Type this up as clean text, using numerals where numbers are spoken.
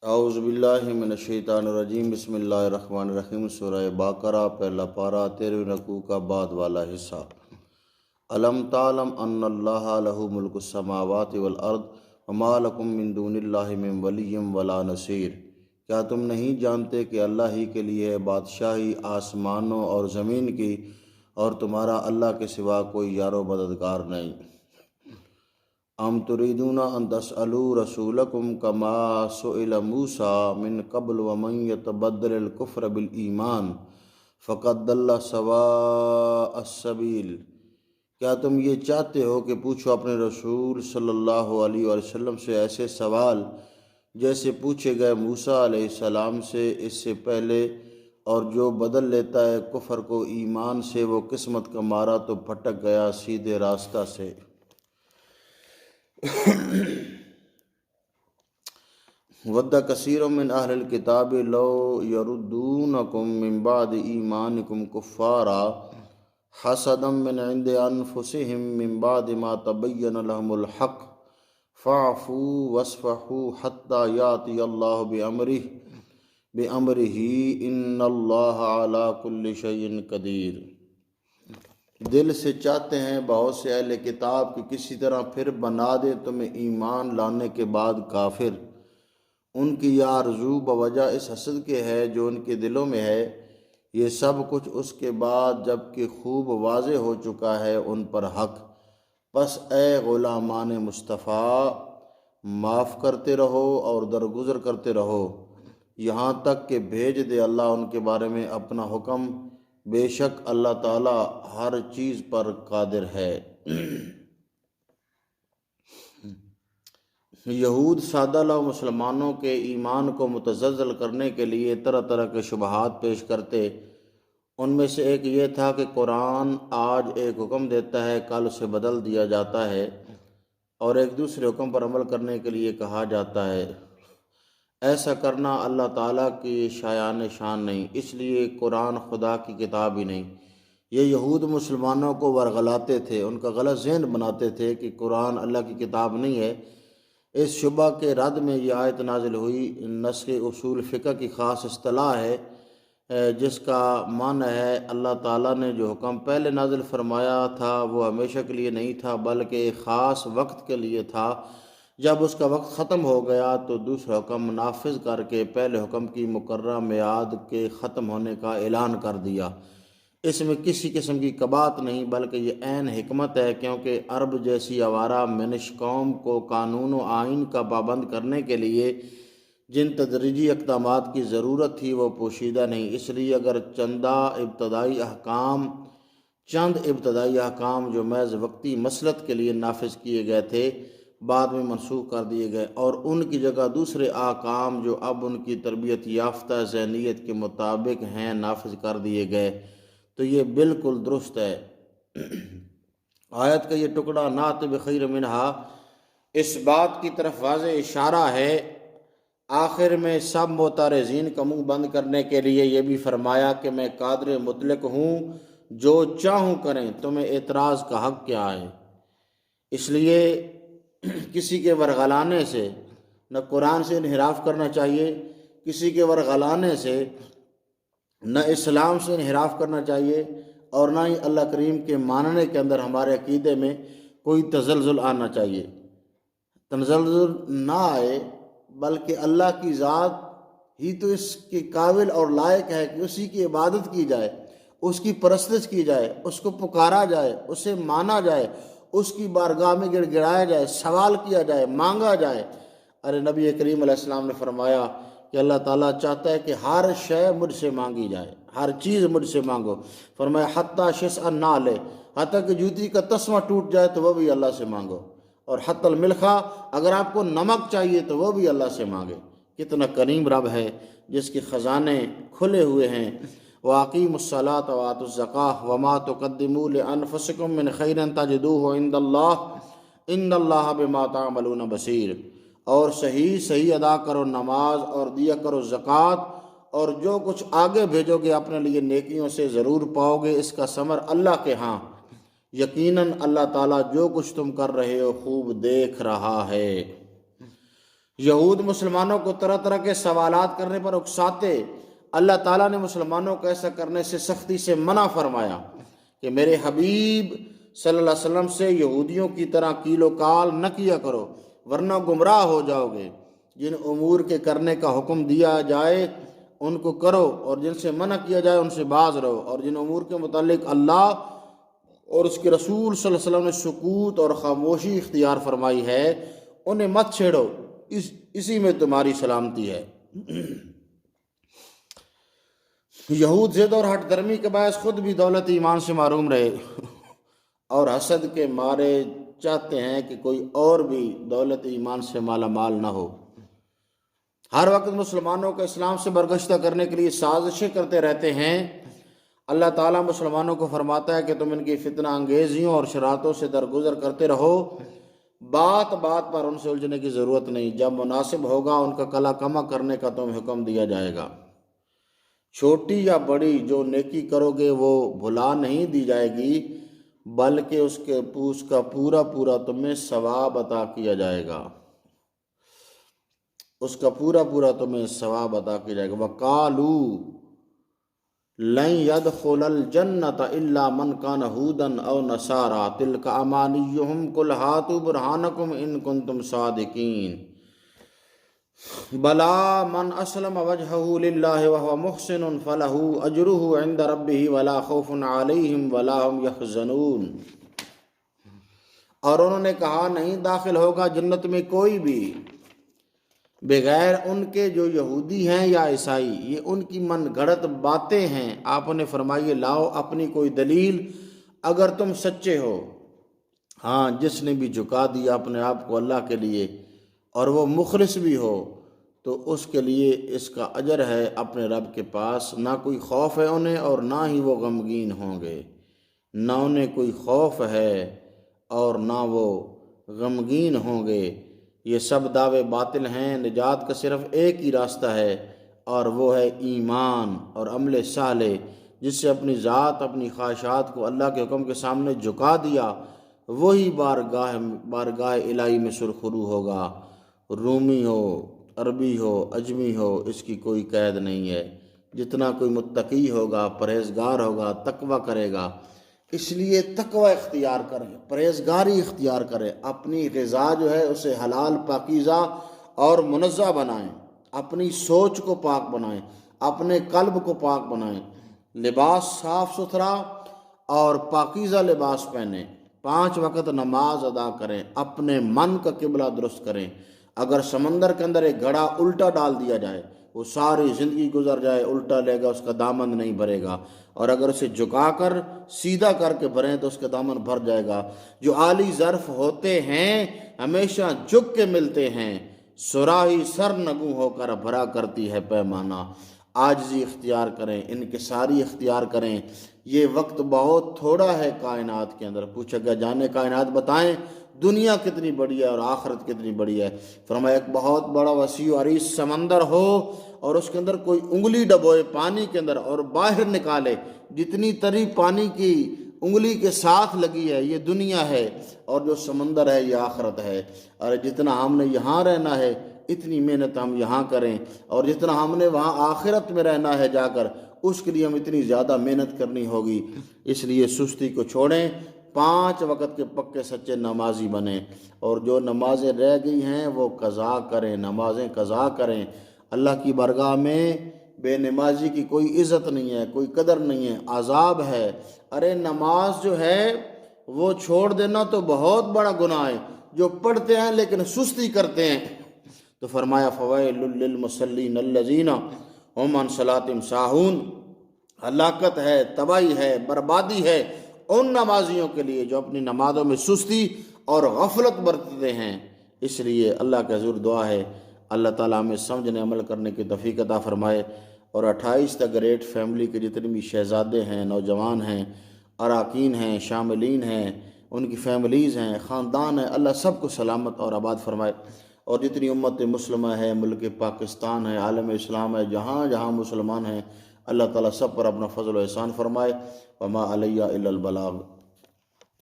اعوذ باللہ من الشیطان الرجیم، بسم اللہ الرحمن الرحیم۔ سورہ بقرہ پہلا پارہ 13ویں رکوع کا بعد والا حصہ۔ الم تعلم ان اللہ لہ ملک السماوات والارض وما لکم من دون اللہ من ولی ولا نصیر۔ کیا تم نہیں جانتے کہ اللہ ہی کے لیے ہے بادشاہی آسمانوں اور زمین کی، اور تمہارا اللہ کے سوا کوئی یار و مددگار نہیں۔ ام تريدون ان تسألوا رسولكم كما سئل موسى من قبل ومن يتبدل الكفر بالایمان فقد ضل سواء السبيل۔ کیا تم یہ چاہتے ہو کہ پوچھو اپنے رسول صلی اللہ علیہ وسلم سے ایسے سوال جیسے پوچھے گئے موسیٰ علیہ السلام سے اس سے پہلے، اور جو بدل لیتا ہے کفر کو ایمان سے وہ قسمت کا مارا تو پھٹک گیا سیدھے راستہ سے۔ ود کثیر من اہل الکتاب لو یردونکم من بعد ایمانکم کفارا حسدا من عند انفسہم من بعد ما تبین لهم الحق فاعفوا واصفحوا حتی یاتی اللہ بامرہ ان اللہ علی کل شیء قدیر۔ دل سے چاہتے ہیں بہت سے اہل کتاب کی کسی طرح پھر بنا دے تمہیں ایمان لانے کے بعد کافر۔ ان کی یہ آرزو بوجہ اس حسد کے ہے جو ان کے دلوں میں ہے، یہ سب کچھ اس کے بعد جب کہ خوب واضح ہو چکا ہے ان پر حق۔ پس اے غلامان مصطفیٰ، معاف کرتے رہو اور درگزر کرتے رہو یہاں تک کہ بھیج دے اللہ ان کے بارے میں اپنا حکم، بے شک اللہ تعالیٰ ہر چیز پر قادر ہے۔ یہود سادہ لو مسلمانوں کے ایمان کو متزلزل کرنے کے لیے طرح طرح کے شبہات پیش کرتے۔ ان میں سے ایک یہ تھا کہ قرآن آج ایک حکم دیتا ہے، کل اسے بدل دیا جاتا ہے اور ایک دوسرے حکم پر عمل کرنے کے لیے کہا جاتا ہے۔ ایسا کرنا اللہ تعالیٰ کی شایان شان نہیں، اس لیے قرآن خدا کی کتاب ہی نہیں۔ یہ یہود مسلمانوں کو ورغلاتے تھے، ان کا غلط ذہن بناتے تھے کہ قرآن اللہ کی کتاب نہیں ہے۔ اس شبہ کے رد میں یہ آیت نازل ہوئی۔ نسخ اصول فقہ کی خاص اصطلاح ہے جس کا معنی ہے اللہ تعالیٰ نے جو حکم پہلے نازل فرمایا تھا وہ ہمیشہ کے لیے نہیں تھا بلکہ ایک خاص وقت کے لیے تھا۔ جب اس کا وقت ختم ہو گیا تو دوسرا حکم نافذ کر کے پہلے حکم کی مقررہ میعاد کے ختم ہونے کا اعلان کر دیا۔ اس میں کسی قسم کی کبات نہیں بلکہ یہ عین حکمت ہے، کیونکہ عرب جیسی آوارہ منش قوم کو قانون و آئین کا پابند کرنے کے لیے جن تدریجی اقدامات کی ضرورت تھی وہ پوشیدہ نہیں۔ اس لیے اگر چند ابتدائی احکام جو محض وقتی مصلحت کے لیے نافذ کیے گئے تھے بعد میں منسوخ کر دیے گئے، اور ان کی جگہ دوسرے احکام جو اب ان کی تربیت یافتہ ذہنیت کے مطابق ہیں نافذ کر دیے گئے تو یہ بالکل درست ہے۔ آیت کا یہ ٹکڑا نعت بخیر منہا اس بات کی طرف واضح اشارہ ہے۔ آخر میں سب معترضین کا منہ بند کرنے کے لیے یہ بھی فرمایا کہ میں قادر مطلق ہوں، جو چاہوں کریں، تمہیں اعتراض کا حق کیا ہے۔ اس لیے کسی کے ورغلانے سے نہ قرآن سے انحراف کرنا چاہیے، کسی کے ورغلانے سے نہ اسلام سے انحراف کرنا چاہیے، اور نہ ہی اللہ کریم کے ماننے کے اندر ہمارے عقیدے میں کوئی تزلزل آنا چاہیے۔ تزلزل نہ آئے بلکہ اللہ کی ذات ہی تو اس کے قابل اور لائق ہے کہ اسی کی عبادت کی جائے، اس کی پرستش کی جائے، اس کو پکارا جائے، اسے مانا جائے، اس کی بارگاہ میں گڑ گڑایا جائے، سوال کیا جائے، مانگا جائے۔ ارے نبی کریم علیہ السلام نے فرمایا کہ اللہ تعالیٰ چاہتا ہے کہ ہر شے مجھ سے مانگی جائے، ہر چیز مجھ سے مانگو۔ فرمایا حتیٰ شسع نعل، حتیٰ کہ جوتی کا تسمہ ٹوٹ جائے تو وہ بھی اللہ سے مانگو، اور حتی الملخہ، اگر آپ کو نمک چاہیے تو وہ بھی اللہ سے مانگے۔ کتنا کریم رب ہے جس کے خزانے کھلے ہوئے ہیں۔ وَأَقِيمُوا الصَّلَاةَ وَآتُوا الزَّكَاةَ وَمَا تُقَدِّمُوا لِأَنفُسِكُم مِّن خَيْرٍ تَجِدُوهُ عِندَ اللَّهِ إِنَّ اللَّهَ بِمَا تَعْمَلُونَ بَصِيرٌ۔ اور صحیح ادا کرو نماز اور دیا کرو زکوٰۃ، اور جو کچھ آگے بھیجو گے اپنے لیے نیکیوں سے ضرور پاؤ گے، اس کا ثمر اللہ کے ہاں، یقیناً اللہ تعالیٰ جو کچھ تم کر رہے ہو خوب دیکھ رہا ہے۔ یہود مسلمانوں کو طرح طرح کے سوالات کرنے پر اکساتے، اللہ تعالیٰ نے مسلمانوں کو ایسا کرنے سے سختی سے منع فرمایا کہ میرے حبیب صلی اللہ علیہ وسلم سے یہودیوں کی طرح کیل و کال نہ کیا کرو ورنہ گمراہ ہو جاؤ گے۔ جن امور کے کرنے کا حکم دیا جائے ان کو کرو، اور جن سے منع کیا جائے ان سے باز رہو، اور جن امور کے متعلق اللہ اور اس کے رسول صلی اللہ علیہ وسلم نے سکوت اور خاموشی اختیار فرمائی ہے انہیں مت چھیڑو، اسی میں تمہاری سلامتی ہے۔ یہود ضد اور ہٹ درمی کے باعث خود بھی دولت ایمان سے محروم رہے اور حسد کے مارے چاہتے ہیں کہ کوئی اور بھی دولت ایمان سے مالا مال نہ ہو۔ ہر وقت مسلمانوں کو اسلام سے برگشتہ کرنے کے لیے سازشیں کرتے رہتے ہیں۔ اللہ تعالیٰ مسلمانوں کو فرماتا ہے کہ تم ان کی فتنہ انگیزیوں اور شرارتوں سے درگزر کرتے رہو، بات بات پر ان سے الجھنے کی ضرورت نہیں، جب مناسب ہوگا ان کا کلا کما کرنے کا تمہیں حکم دیا جائے گا۔ چھوٹی یا بڑی جو نیکی کرو گے وہ بھلا نہیں دی جائے گی، بلکہ اس کا پورا پورا تمہیں ثواب عطا کیا جائے گا، اس کا پورا پورا تمہیں ثواب عطا کیا جائے گا۔ وَقَالُوا لَن يَدْخُلَ الْجَنَّةَ إِلَّا مَنْ كَانَ هُودًا أَوْ نَصَارَىٰ تِلْكَ أَمَانِيُّهُمْ قُلْ هَاتُوا بُرْهَانَكُمْ إِن كُنتُمْ صَادِقِينَ بَلَىٰ مَنْ أَسْلَمَ وَجْهَهُ لِلَّهِ وَهُوَ مُحْسِنٌ فَلَهُ أَجْرُهُ عِندَ رَبِّهِ وَلَا خَوْفٌ عَلَيْهِمْ وَلَا هُمْ يَحْزَنُونَ۔ اور انہوں نے کہا نہیں داخل ہوگا جنت میں کوئی بھی بغیر ان کے جو یہودی ہیں یا عیسائی، یہ ان کی من گھڑت باتیں ہیں۔ آپ انہیں فرمائیے لاؤ اپنی کوئی دلیل اگر تم سچے ہو۔ ہاں، جس نے بھی جھکا دیا اپنے آپ کو اللہ کے لیے اور وہ مخلص بھی ہو تو اس کے لیے اس کا اجر ہے اپنے رب کے پاس، نہ کوئی خوف ہے انہیں اور نہ ہی وہ غمگین ہوں گے، نہ انہیں کوئی خوف ہے اور نہ وہ غمگین ہوں گے۔ یہ سب دعوے باطل ہیں، نجات کا صرف ایک ہی راستہ ہے اور وہ ہے ایمان اور عمل صالح، جس سے اپنی ذات اپنی خواہشات کو اللہ کے حکم کے سامنے جھکا دیا، وہی بارگاہ الہی میں سرخرو ہوگا۔ رومی ہو، عربی ہو، اجمی ہو، اس کی کوئی قید نہیں ہے۔ جتنا کوئی متقی ہوگا، پرہیزگار ہوگا، تقوی کرے گا، اس لیے تقوی اختیار کریں، پرہیزگاری اختیار کریں، اپنی غذا جو ہے اسے حلال پاکیزہ اور منزہ بنائیں، اپنی سوچ کو پاک بنائیں، اپنے قلب کو پاک بنائیں، لباس صاف ستھرا اور پاکیزہ لباس پہنیں، 5 وقت نماز ادا کریں، اپنے من کا قبلہ درست کریں۔ اگر سمندر کے اندر ایک گھڑا الٹا ڈال دیا جائے، وہ ساری زندگی گزر جائے الٹا لے گا، اس کا دامن نہیں بھرے گا، اور اگر اسے جھکا کر سیدھا کر کے بھریں تو اس کا دامن بھر جائے گا۔ جو عالی ظرف ہوتے ہیں ہمیشہ جھک کے ملتے ہیں، صراحی سر نگوں ہو کر بھرا کرتی ہے پیمانہ۔ عاجزی اختیار کریں، انکساری اختیار کریں۔ یہ وقت بہت تھوڑا ہے کائنات کے اندر۔ پوچھا گیا جانے کائنات بتائیں دنیا کتنی بڑی ہے اور آخرت کتنی بڑی ہے؟ فرمایا ایک بہت بڑا وسیع و عریض سمندر ہو اور اس کے اندر کوئی انگلی ڈبوئے پانی کے اندر اور باہر نکالے، جتنی تری پانی کی انگلی کے ساتھ لگی ہے یہ دنیا ہے، اور جو سمندر ہے یہ آخرت ہے۔ اور جتنا ہم نے یہاں رہنا ہے اتنی محنت ہم یہاں کریں، اور جتنا ہم نے وہاں آخرت میں رہنا ہے جا کر اس کے لیے ہم اتنی زیادہ محنت کرنی ہوگی۔ اس لیے سستی کو چھوڑیں، 5 وقت کے پکے سچے نمازی بنیں، اور جو نمازیں رہ گئی ہیں وہ قضا کریں، نمازیں قضا کریں۔ اللہ کی بارگاہ میں بے نمازی کی کوئی عزت نہیں ہے، کوئی قدر نہیں ہے، عذاب ہے۔ ارے نماز جو ہے وہ چھوڑ دینا تو بہت بڑا گناہ ہے، جو پڑھتے ہیں لیکن سستی کرتے ہیں تو فرمایا فویل للمصلین الذین هم عن صلاتهم ساہون، ہلاکت ہے، تباہی ہے، بربادی ہے ان نمازیوں کے لیے جو اپنی نمازوں میں سستی اور غفلت برتتے ہیں۔ اس لیے اللہ کا حضور دعا ہے اللہ تعالیٰ ہمیں سمجھنے عمل کرنے کی توفیق عطا فرمائے، اور 28 تک گریٹ فیملی کے جتنے بھی شہزادے ہیں، نوجوان ہیں، اراکین ہیں، شاملین ہیں، ان کی فیملیز ہیں، خاندان ہیں، اللہ سب کو سلامت اور آباد فرمائے، اور جتنی امت مسلمہ ہے، ملک پاکستان ہے، عالم اسلام ہے، جہاں جہاں مسلمان ہیں، اللہ تعالیٰ سب پر اپنا فضل و احسان فرمائے۔ وما علیہ الا البلاغ۔